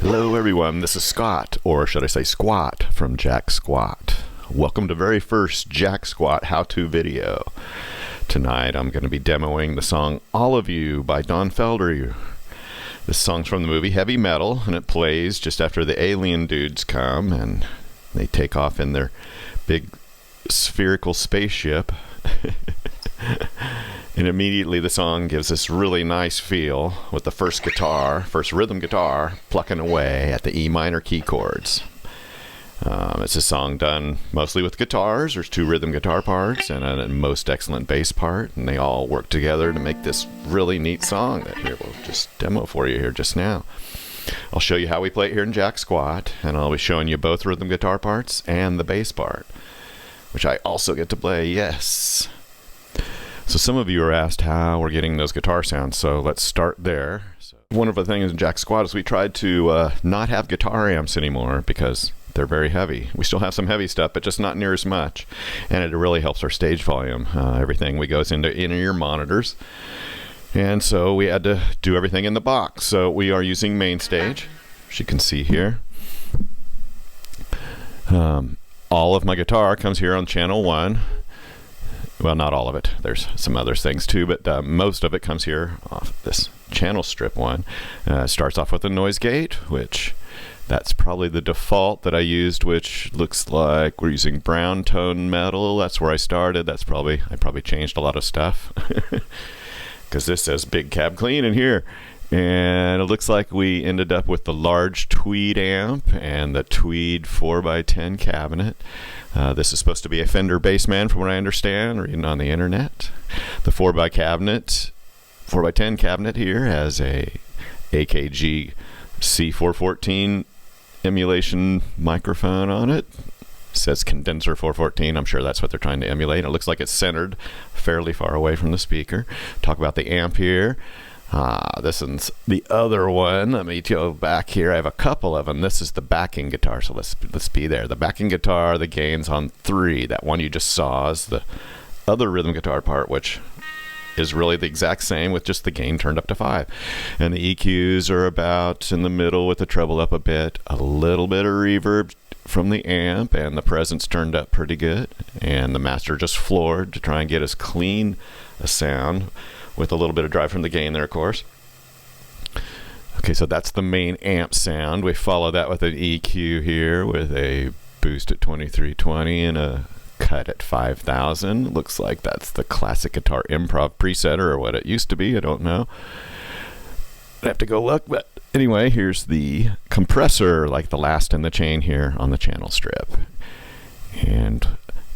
Hello everyone, this is Scott, or should I say Squat, from Jack Scwott. Welcome to very first Jack Scwott how-to video. Tonight I'm going to be demoing the song All of You by Don Felder. This song's from the movie Heavy Metal, and it plays just after the alien dudes come and they take off in their big spherical spaceship. And immediately the song gives this really nice feel with the first rhythm guitar, plucking away at the E minor key chords. It's a song done mostly with guitars. There's two rhythm guitar parts and a most excellent bass part, and they all work together to make this really neat song that here we'll just demo for you here just now. I'll show you how we play it here in Jack Scwott, and I'll be showing you both rhythm guitar parts and the bass part, which I also get to play, yes. So some of you are asked how we're getting those guitar sounds, so let's start there. One of the things in Jack Scwott is we tried to not have guitar amps anymore because they're very heavy. We still have some heavy stuff, but just not near as much, and it really helps our stage volume. Everything goes into in-ear monitors, and so we had to do everything in the box. So we are using main stage, as you can see here. All of my guitar comes here on channel 1. Well, not all of it. There's some other things too, but most of it comes here off this channel strip one. Starts off with a noise gate, which that's probably the default that I used, which looks like we're using brown tone metal. That's where I started. I probably changed a lot of stuff because this says big cab clean in here. And it looks like we ended up with the large Tweed amp and the Tweed 4x10 cabinet. This is supposed to be a Fender Bassman from what I understand, reading on the internet. The 4x10 cabinet here has a AKG C414 emulation microphone on it. It says condenser 414. I'm sure that's what they're trying to emulate. It looks like it's centered fairly far away from the speaker. Talk about the amp here. This is the other one. Let me go back here. I have a couple of them. This is the backing guitar, so let's be there. The backing guitar, the gain's on 3. That one you just saw is the other rhythm guitar part, which is really the exact same with just the gain turned up to 5. And the EQs are about in the middle with the treble up a bit. A little bit of reverb from the amp, and the presence turned up pretty good. And the master just floored to try and get as clean a sound with a little bit of drive from the gain there, of course. Okay, so that's the main amp sound. We follow that with an EQ here with a boost at 2320 and a cut at 5000. Looks like that's the classic guitar improv presetter, or what it used to be. I don't know. I'd have to go look, but anyway, here's the compressor, like the last in the chain here on the channel strip. And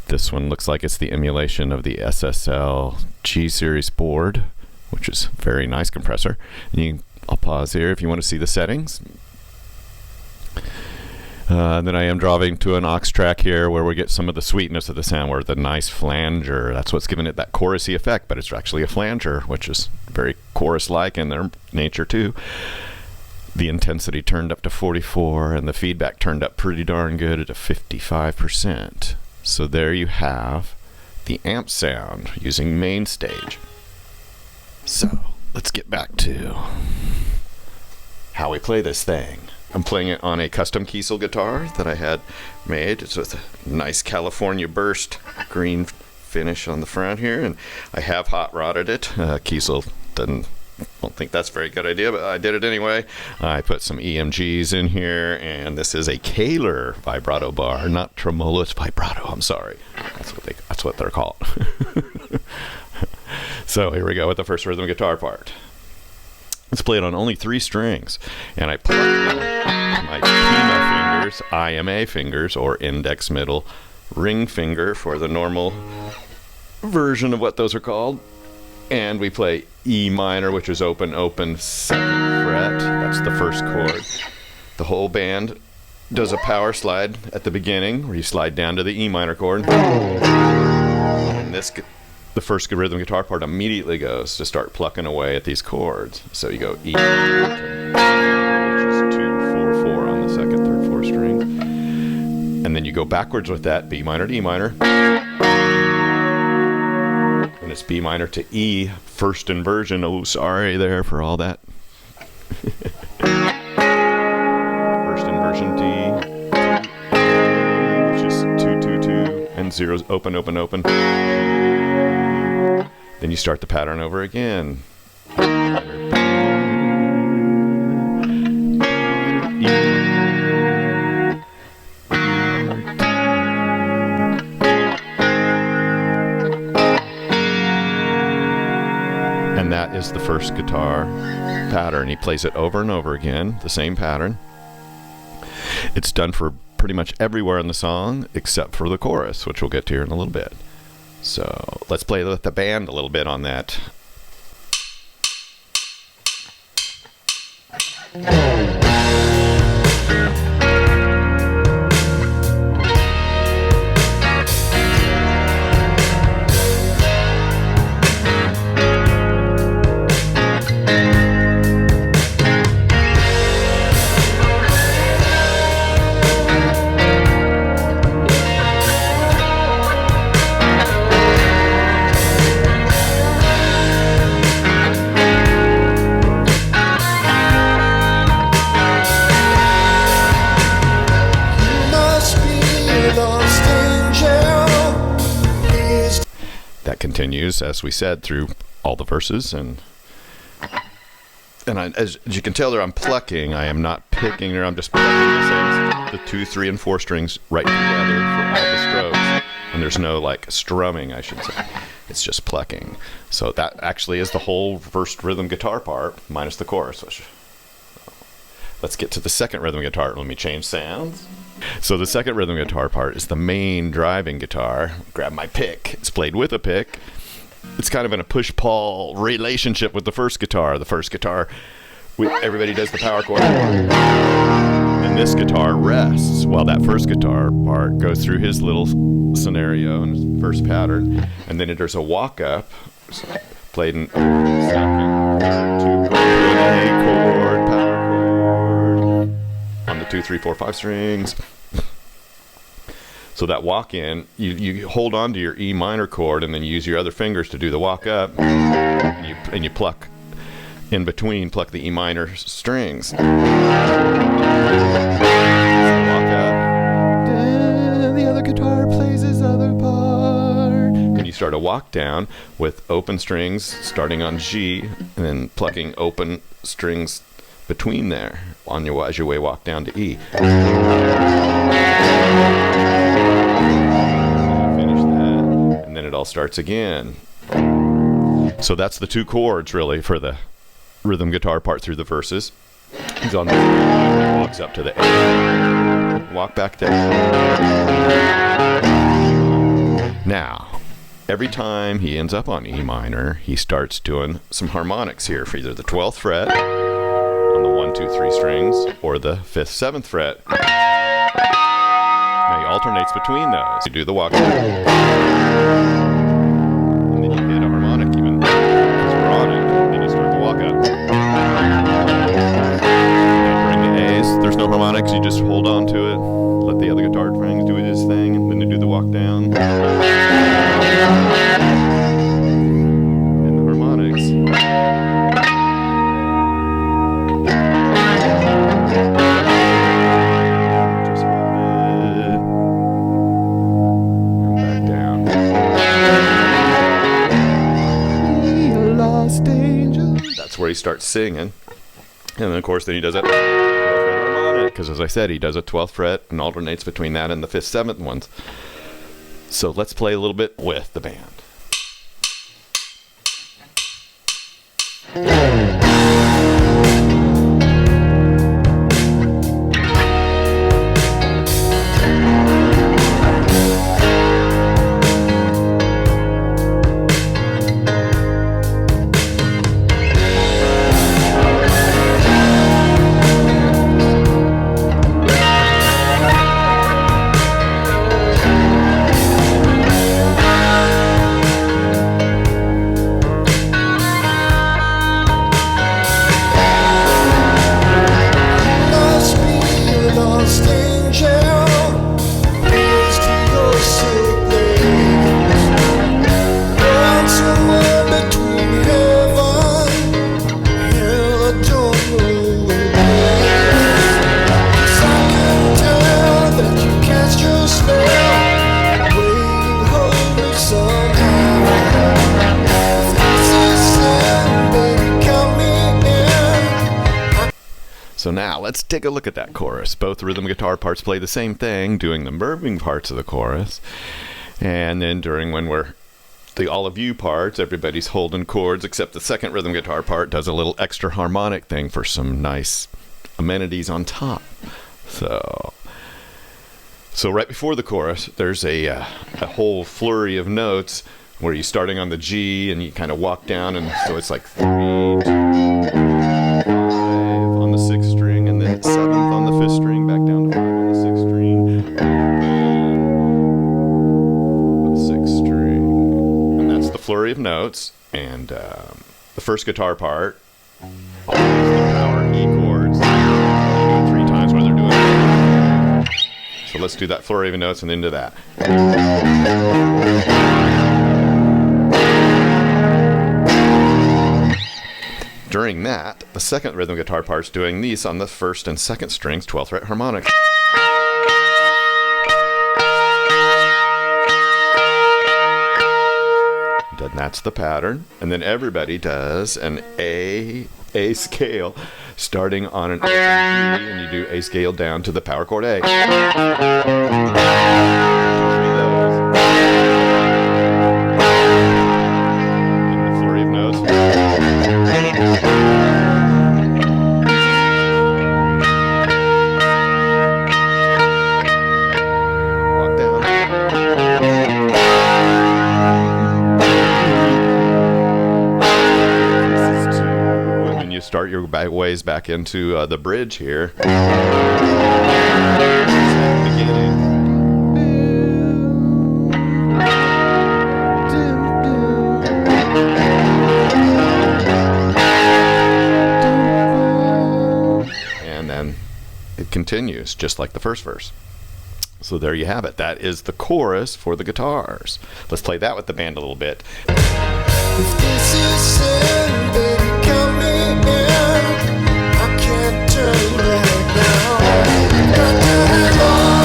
this one looks like it's the emulation of the SSL G series board, which is a very nice compressor. And I'll pause here if you want to see the settings. Then I am driving to an aux track here where we get some of the sweetness of the sound, where the nice flanger, that's what's giving it that chorusy effect, but it's actually a flanger, which is very chorus-like in their nature too. The intensity turned up to 44, and the feedback turned up pretty darn good at a 55%. So there you have the amp sound using main stage. So let's get back to how we play this thing. I'm playing it on a custom Kiesel guitar that I had made. It's with a nice California burst green finish on the front here, and I have hot rodded it. Kiesel don't think that's a very good idea, but I did it anyway. I put some EMGs in here, and this is a Kahler vibrato bar, not tremolo, it's vibrato. I'm sorry. That's what they're called. So here we go with the first rhythm guitar part. Let's play it on only 3 strings, and I pluck my PIMA fingers, IMA fingers, or index, middle, ring finger for the normal version of what those are called. And we play E minor, which is open, 2nd fret. That's the first chord. The whole band does a power slide at the beginning, where you slide down to the E minor chord. And the first rhythm guitar part immediately goes to start plucking away at these chords. So you go E minor, which is 2, 4, 4 on the 2nd, 3rd, 4th strings. And then you go backwards with that, B minor to E minor. And it's B minor to E, first inversion. Oh, sorry there for all that. inversion D, which is 2, 2, 2, and zeros open, open, open. Then you start the pattern over again. And that is the first guitar pattern. He plays it over and over again, the same pattern. It's done for pretty much everywhere in the song except for the chorus, which we'll get to here in a little bit. So let's play with the band a little bit on that. Continues, as we said, through all the verses, and as you can tell there, I'm plucking. I am not picking, or I'm just plucking the 2, 3, and 4 strings right together for all the strokes, and there's no like strumming, I should say. It's just plucking. So that actually is the whole first rhythm guitar part minus the chorus. Let's get to the second rhythm guitar. Let me change sounds. So the second rhythm guitar part is the main driving guitar. Grab my pick. It's played with a pick. It's kind of in a push-pull relationship with the first guitar. The first guitar, everybody does the power chord. And this guitar rests while that first guitar part goes through his little scenario and his first pattern. And then there's a walk-up played in second, 2 chord, A chord, power chord on the 2, 3, 4, 5 strings. So that walk in, you hold on to your E minor chord and then use your other fingers to do the walk up, and you pluck in between, pluck the E minor strings. So walk up, then the other guitar plays his other part. And you start a walk down with open strings starting on G, and then plucking open strings between there as your way walk down to E. And then it all starts again. So that's the 2 chords really for the rhythm guitar part through the verses. He's on the E, walks up to the A, walk back down. Now, every time he ends up on E minor, he starts doing some harmonics here for either the 12th fret on the 1, 2, 3 strings or the 5th, 7th fret. Now he alternates between those. You do the walk down, and then you hit a harmonic even because we're on it. Then you start the walk up. Now bring the A's. There's no harmonics. You just hold on to it. Let the other guitar strings do his thing, and then you do the walk down. And the harmonics. That's where he starts singing, and then of course then he does that 12th fret harmonic, because as I said, he does a 12th fret and alternates between that and the 5th, 7th ones. So let's play a little bit with the band. So now let's take a look at that chorus. Both rhythm guitar parts play the same thing, doing the moving parts of the chorus. And then when we're the all of you parts, everybody's holding chords, except the second rhythm guitar part does a little extra harmonic thing for some nice amenities on top. So right before the chorus, there's a whole flurry of notes where you're starting on the G and you kind of walk down, and so it's like 3, 2, 5 on the 6th string, and then 7th on the 5th string, back down to 5 on the 6th string, the 6th string, and that's the flurry of notes. And the first guitar part, always the power E chords. They do it 3 times while they're doing it. So let's do that flurry of notes and into that. During that, the second rhythm guitar part's doing these on the 1st and 2nd strings, 12th fret harmonic. And that's the pattern. And then everybody does an A scale, starting on an F and G, and you do A scale down to the power chord A. Start your ways back into the bridge here. Beginning. And then it continues just like the first verse. So there you have it. That is the chorus for the guitars. Let's play that with the band a little bit. If this is sin, baby, come in. I can't turn back now. Got to have all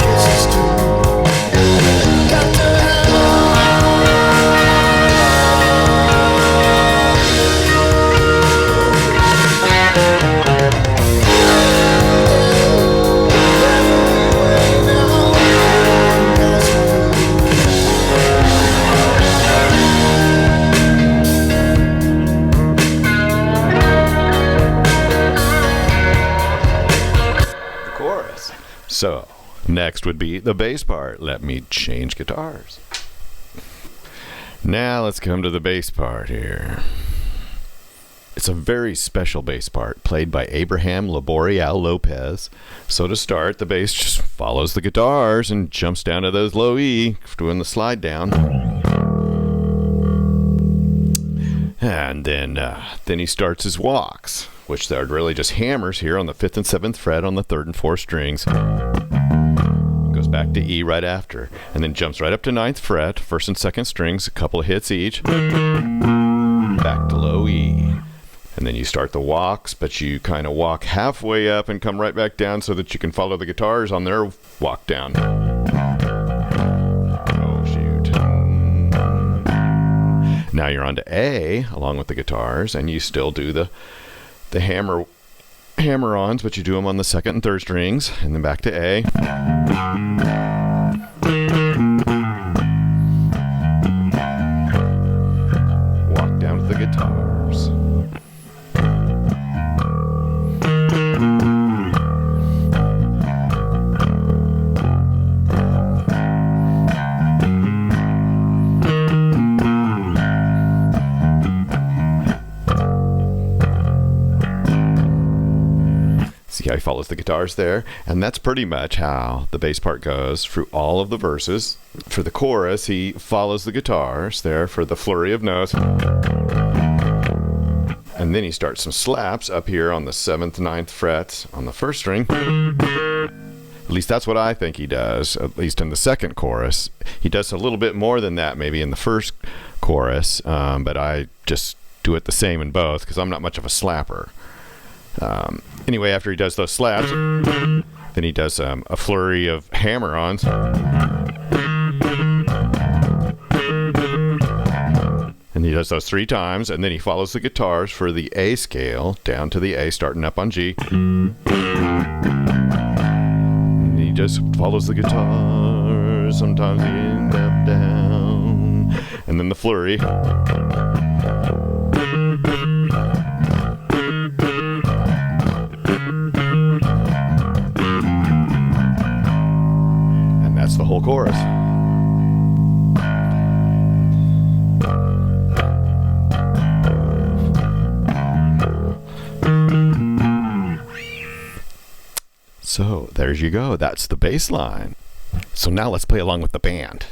kisses too. Got to have So next would be the bass part. Let me change guitars. Now let's come to the bass part here. It's a very special bass part played by Abraham Laboriel Lopez. So to start, the bass just follows the guitars and jumps down to those low E, doing the slide down. And then he starts his walks, which are really just hammers here on the 5th and 7th fret on the 3rd and 4th strings. Goes back to E right after, and then jumps right up to 9th fret, 1st and 2nd strings, a couple of hits each. Back to low E. And then you start the walks, but you kind of walk halfway up and come right back down so that you can follow the guitars on their walk down. Oh, shoot. Now you're on to A, along with the guitars, and you still do the hammer-ons, but you do them on the 2nd and 3rd strings, and then back to A. Walk down to the guitars. See how he follows the guitars there? And that's pretty much how the bass part goes through all of the verses. For the chorus, he follows the guitars there for the flurry of notes. And then he starts some slaps up here on the 7th, 9th frets on the 1st string. At least that's what I think he does, at least in the 2nd chorus. He does a little bit more than that maybe in the 1st chorus, but I just do it the same in both because I'm not much of a slapper. Anyway, after he does those slaps, then Then he does a flurry of hammer-ons. And he does those 3 times, and then he follows the guitars for the A scale down to the A, starting up on G. And he just follows the guitar. Sometimes he ends up down. And then the flurry. And that's the whole chorus. So there you go. That's the bass line. So now let's play along with the band.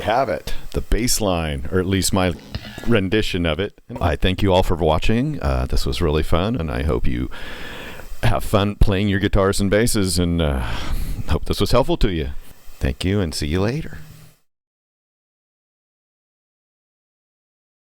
Have it, the bass line, or at least my rendition of it. I thank you all for watching. This was really fun, and I hope you have fun playing your guitars and basses, and hope this was helpful to you. Thank you, and see you later.